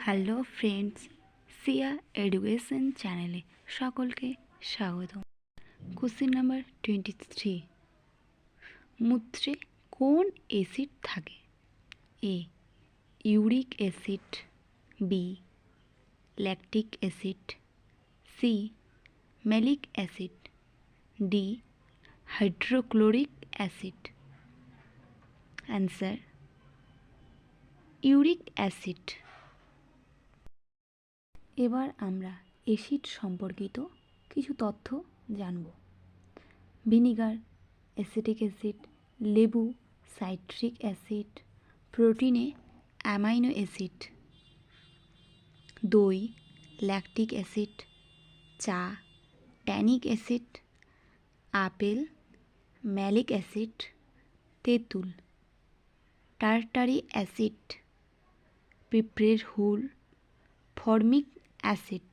Hello friends, সিয়া education চ্যানেলে সকলকে স্বাগত। কোশ্চেন নাম্বার 23, মূত্রে কোন অ্যাসিড থাকে? A uric acid, B lactic acid, C malic acid, D hydrochloric acid. Answer uric acid. এবার আমরা অ্যাসিড সম্পর্কিত কিছু তথ্য জানব। ভিনিগার অ্যাসিটিক অ্যাসিড, লেবু সাইট্রিক অ্যাসিড, প্রোটিনে অ্যামাইনো অ্যাসিড, দই ল্যাকটিক অ্যাসিড, চা tannic acid, apple malic acid, তেঁতুল টার্টারি অ্যাসিড, পিঁপড়ের হুল ফর্মিক অ্যাসিড।